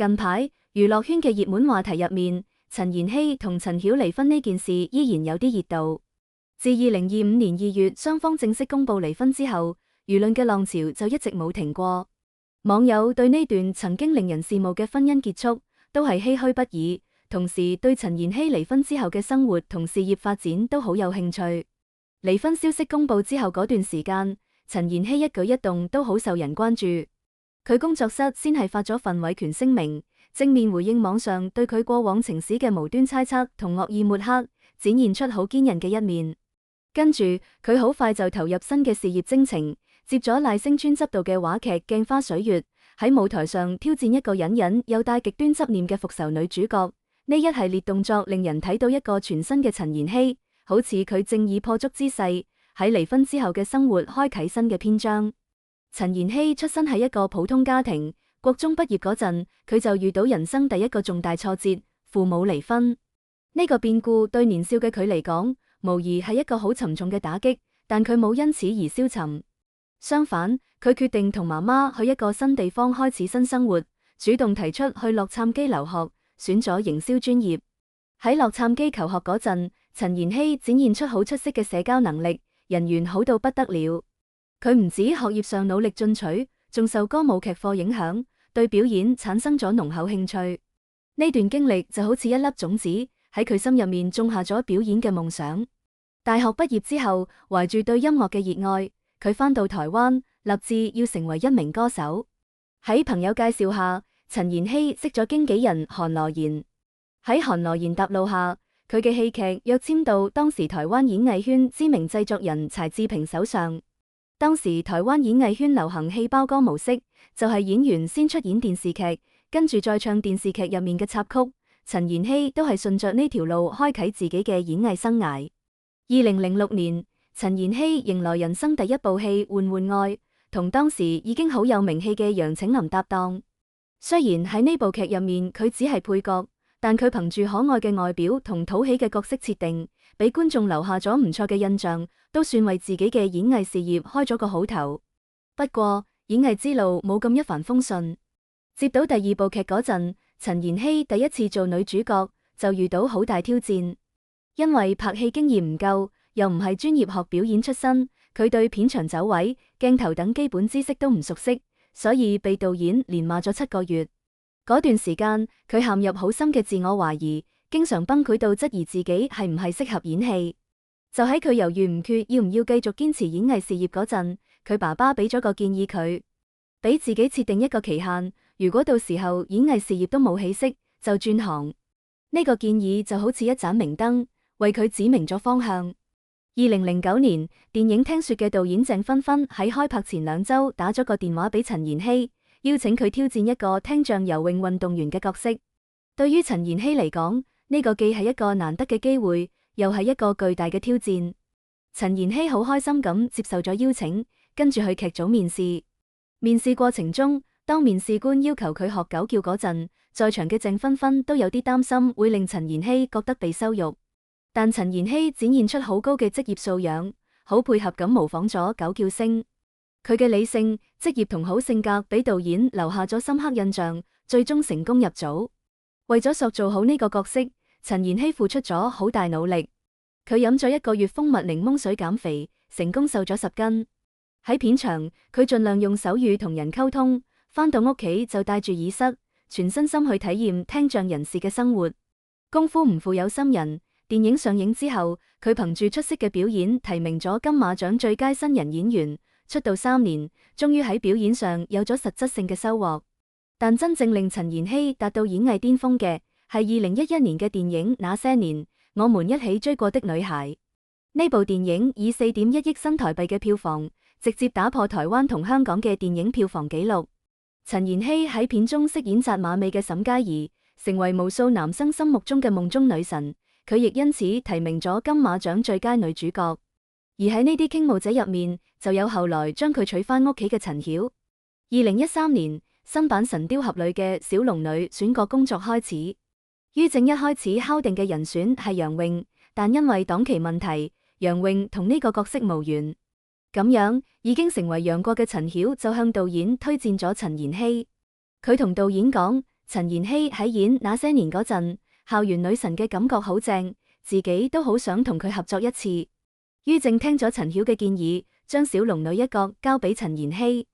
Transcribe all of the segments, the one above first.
近排娛樂圈嘅熱門話題入面，陳妍希同陳曉離婚呢件事依然有啲熱度。自2025年2月雙方正式公布離婚之後，輿論嘅浪潮就一直冇停過。網友對呢段曾經令人羨慕嘅婚姻結束都係唏噓不已，同時對陳妍希離婚之後嘅生活同事業發展都好有興趣。離婚消息公布之後嗰段時間，陳妍希一舉一動都好受人關注。佢工作室先係發咗份維權聲明，正面回應網上對佢過往情史嘅無端猜測同惡意抹黑，展現出好堅韌嘅一面。跟住佢好快就投入新嘅事業征程，接咗賴聲川執導嘅話劇《鏡花水月》，喺舞台上挑戰一個隱忍又帶極端執念嘅復仇女主角。呢一系列動作令人睇到一個全新嘅陳妍希，好似佢正以破竹之勢喺離婚之後嘅生活開啟新嘅篇章。陳妍希出身喺一個普通家庭，國中畢業嗰陣，佢就遇到人生第一個重大挫折，父母離婚。呢個變故對年少嘅佢嚟講，無疑係一個好沉重嘅打擊，但佢冇因此而消沉。相反，佢決定同媽媽去一個新地方開始新生活，主動提出去洛杉磯留學，選咗營銷專業。喺洛杉磯求學嗰陣，陳妍希展現出好出色嘅社交能力，人緣好到不得了。佢唔止學業上努力進取，仲受歌舞劇課影響，對表演產生咗濃厚興趣。呢段經歷就好似一粒種子，喺佢心入面種下咗表演嘅夢想。大學畢業之後，懷住對音樂嘅熱愛，佢返到台灣，立志要成為一名歌手。喺朋友介紹下，陳妍希識咗經紀人韓羅賢。喺韓羅賢搭路下，佢嘅戲劇約簽到當時台灣演藝圈知名製作人柴智屏手上。當時台灣演藝圈流行戲包歌模式，就係演員先出演電視劇，跟住再唱電視劇入面嘅插曲。陳妍希都係順着呢條路開啟自己嘅演藝生涯。2006年，陳妍希迎來人生第一部戲《換換愛》，同當時已經好有名氣嘅楊拯琳搭檔。雖然喺呢部劇入面佢只係配角，但佢憑住可愛嘅外表同討喜嘅角色設定，俾觀眾留下咗唔錯嘅印象，都算為自己嘅演藝事業開咗個好頭。不過演藝之路冇咁一帆風順，接到第二部劇嗰陣，陳妍希第一次做女主角就遇到好大挑戰，因為拍戲經驗唔夠，又唔係專業學表演出身，佢對片場走位、鏡頭等基本知識都唔熟悉，所以被導演連罵咗7個月。嗰段時間，佢陷入好深嘅自我懷疑，經常崩潰到質疑自己係唔係適合演戲。就喺佢猶豫唔決要唔要繼續堅持演藝事業嗰陣，佢爸爸俾咗個建議佢，俾自己設定一個期限，如果到時候演藝事業都冇起色，就轉行。呢個建議就好似一盞明燈，為佢指明咗方向。2009年，電影《聽說》嘅導演鄭芬芬喺開拍前2週打咗個電話俾陳妍希，邀請佢挑戰一個聽障游泳運動員嘅角色。對於陳妍希嚟講，呢個既係一個難得嘅機會，又係一個巨大嘅挑戰。陳妍希好開心咁接受咗邀請，跟住去劇組面試。面試過程中，當面試官要求佢學狗叫嗰陣，在場嘅鄭芬芬都有啲擔心會令陳妍希覺得被羞辱。但陳妍希展現出好高嘅職業素養，好配合咁模仿咗狗叫聲。佢嘅理性、職業同好性格俾導演留下咗深刻印象，最終成功入組。為咗塑造好呢個角色，陳妍希付出咗好大努力。佢飲咗1個月蜂蜜檸檬水減肥，成功瘦咗10斤。喺片場，佢盡量用手語同人溝通，返到屋企就戴住耳塞，全身心去體驗聽障人士嘅生活。功夫唔負有心人，電影上映之後，佢憑住出色嘅表演提名咗金馬獎最佳新人演員。出道3年，終於喺表演上有咗實質性嘅收穫。但真正令陳妍希達到演藝巔峰嘅，係2011年嘅電影《那些年，我們一起追過的女孩》。呢部電影以4.1億新台幣嘅票房，直接打破台灣同香港嘅電影票房紀錄。陳妍希喺片中飾演紮馬尾嘅沈佳宜，成為無數男生心目中嘅夢中女神。佢亦因此提名咗金馬獎最佳女主角。而喺呢啲傾慕者入面，就有後來將佢娶返屋企嘅陳曉。2013年，新版《神鵰俠侶》嘅小龍女選角工作開始。于正一開始敲定嘅人選係楊穎，但因為檔期問題，楊穎同呢個角色無緣。咁樣已經成為楊過嘅陳曉就向導演推薦咗陳妍希。佢同導演講，陳妍希喺演《那些年》嗰陣，校園女神嘅感覺好正，自己都好想同佢合作一次。于正聽咗陳曉嘅建議，將小龍女一角交俾陳妍希。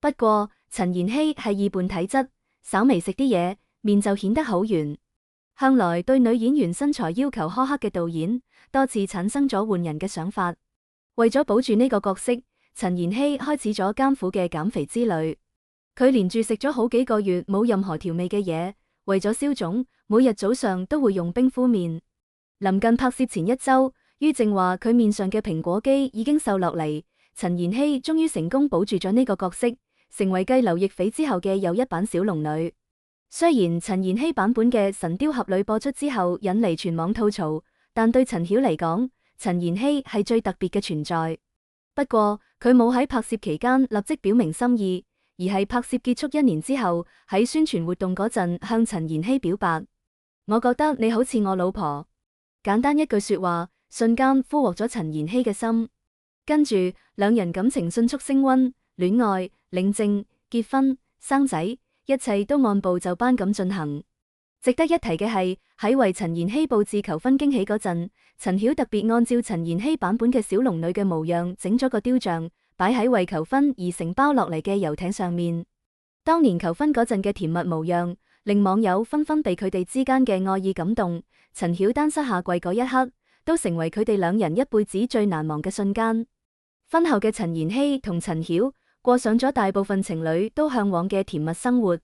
不過陳妍希係二胖體質，稍微食啲嘢，面就顯得好圓。向來對女演員身材要求苛刻嘅導演，多次產生咗換人嘅想法。為咗保住呢個角色，陳妍希開始咗艱苦嘅減肥之旅。佢連住食咗好幾個月冇任何調味嘅嘢，為咗消腫，每日早上都會用冰敷面。臨近拍攝前一周，于正話佢面上嘅蘋果肌已經瘦落嚟。陳妍希終於成功保住咗呢個角色，成為繼劉亦菲之後嘅又一版小龍女。雖然陳妍希版本嘅《神鵰俠侶》播出之後引嚟全網吐槽，但對陳曉嚟講，陳妍希係最特別嘅存在。不過佢冇喺拍攝期間立即表明心意，而係拍攝結束1年之後，喺宣傳活動嗰陣向陳妍希表白：我覺得你好似我老婆。簡單一句說話，瞬間俘獲咗陳妍希嘅心。跟住兩人感情迅速升溫，戀愛、領證、結婚、生仔，一切都按部就班咁進行。值得一提嘅係，喺為陳妍希布置求婚驚喜嗰陣，陳曉特別按照陳妍希版本嘅小龍女嘅模樣整咗個雕像，擺喺為求婚而承包落嚟嘅遊艇上面。當年求婚嗰陣嘅甜蜜模樣，令網友紛紛被佢哋之間嘅愛意感動。陳曉單膝下跪嗰一刻，都成為佢哋兩人一輩子最難忘嘅瞬間。婚後嘅陳妍希同陳曉過上咗大部分情侶都向往嘅甜蜜生活。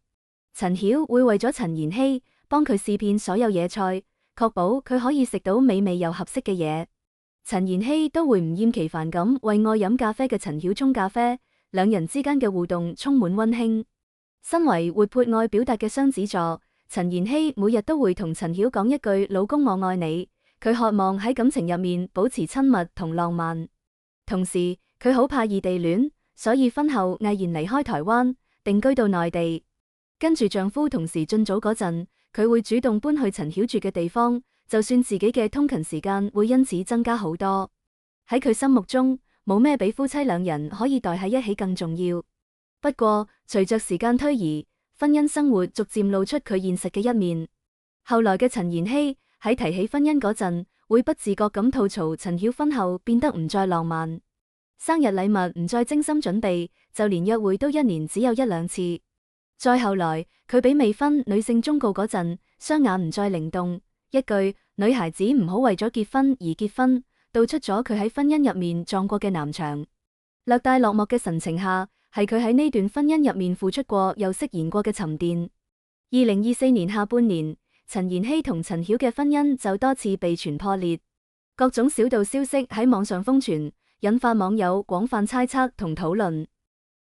陳曉會為咗陳妍希幫佢試遍所有野菜，確保佢可以食到美味又合適嘅嘢。陳妍希都會唔厭其煩咁為愛飲咖啡嘅陳曉沖咖啡，兩人之間嘅互動充滿溫馨。身為活潑愛表達嘅雙子座，陳妍希每日都會同陳曉講一句老公我愛你。佢渴望喺感情入面保持親密同浪漫，同時佢好怕異地戀，所以婚後毅然離開台灣，定居到內地。跟住丈夫同時進組嗰陣，佢會主動搬去陳曉住嘅地方。就算自己嘅通勤時間會因此增加好多，喺佢心目中冇咩比夫妻兩人可以待喺一起更重要。不過隨着時間推移，婚姻生活逐漸露出佢現實嘅一面。後來嘅陳妍希喺提起婚姻嗰陣，會不自覺咁吐槽陳曉婚後變得唔再浪漫，生日禮物唔再精心準備，就連約會都1年只有1-2次。再後來佢俾未婚女性忠告嗰陣，雙眼唔再靈動。一句女孩子唔好為咗結婚而結婚，道出咗佢喺婚姻入面撞過嘅南牆。略帶落寞嘅神情下，係佢喺呢段婚姻入面付出過又釋然過嘅沉澱。2024年下半年，陳妍希同陳曉嘅婚姻就多次被傳破裂，各種小道消息喺網上瘋傳，引發網友廣泛猜測同討論。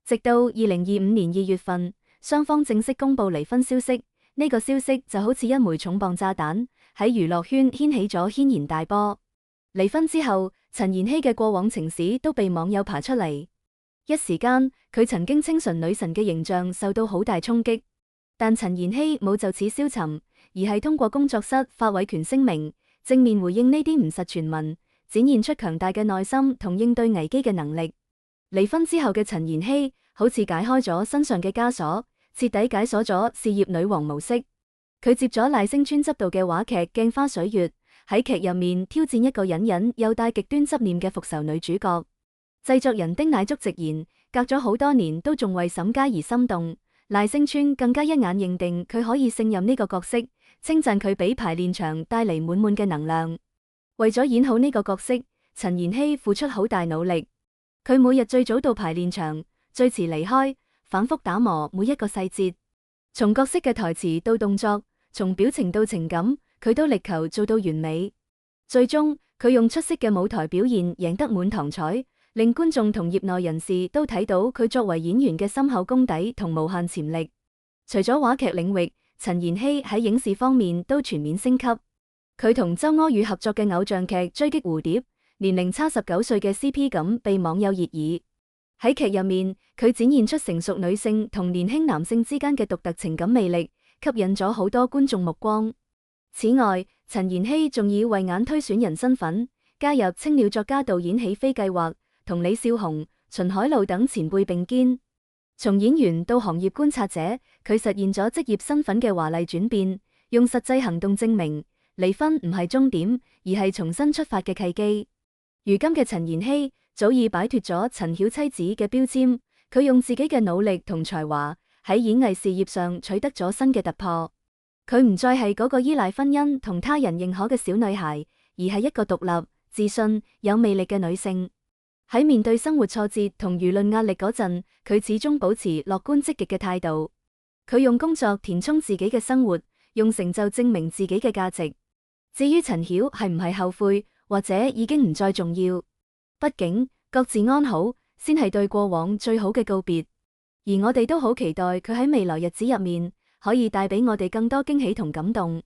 直到2025年2月份，雙方正式公布離婚消息，呢個消息就好似一枚重磅炸彈，喺娛樂圈掀起咗軒然大波。離婚之後，陳妍希嘅過往情史都被網友爬出嚟，一時間佢曾經清純女神嘅形象受到好大衝擊。但陳妍希冇就此消沉，而係通過工作室發維權聲明，正面回應呢啲唔實傳聞，展現出強大嘅耐心同應對危機嘅能力。離婚之後嘅陳妍希好似解開咗身上嘅枷鎖，徹底解鎖咗事業女王模式。佢接咗賴聲川執導嘅話劇《鏡花水月》，喺劇入面挑戰一個隱忍又帶極端執念嘅復仇女主角。製作人丁乃竺直言，隔咗好多年都仲為沈佳而心動。賴聲川更加一眼認定佢可以勝任呢個角色，稱讚佢比排練場帶嚟滿滿嘅能量。為咗演好呢個角色，陳妍希付出好大努力。佢每日最早到排練場，最遲離開，反覆打磨每一個細節，從角色嘅台詞到動作，從表情到情感，佢都力求做到完美。最終，佢用出色嘅舞台表現贏得滿堂彩，令觀眾同業內人士都睇到佢作為演員嘅深厚功底同無限潛力。除咗話劇領域，陳妍希喺影視方面都全面升級。佢同周柯宇合作嘅偶像劇《追擊蝴蝶》，年齡差19歲嘅 CP 感被網友熱議。喺劇入面，佢展現出成熟女性同年輕男性之間嘅獨特情感魅力，吸引咗好多觀眾目光。此外，陳妍希仲以慧眼推選人身份加入青鳥作家導演起飛計劃，同李少紅、秦海璐等前輩並肩。從演員到行業觀察者，佢實現咗職業身份嘅華麗轉變，用實際行動證明離婚唔係終點，而係重新出發嘅契機。如今嘅陳妍希早已擺脫咗陳曉妻子嘅標籤，佢用自己嘅努力同才華喺演藝事業上取得咗新嘅突破。佢唔再係嗰個依賴婚姻同他人認可嘅小女孩，而係一個獨立、自信、有魅力嘅女性。喺面對生活挫折同輿論壓力嗰陣，佢始終保持樂觀積極嘅態度。佢用工作填充自己嘅生活，用成就證明自己嘅價值。至於陳曉係唔係後悔，或者已經唔再重要，畢竟各自安好先係對過往最好嘅告別。而我哋都好期待佢喺未來日子入面可以帶俾我哋更多驚喜同感動。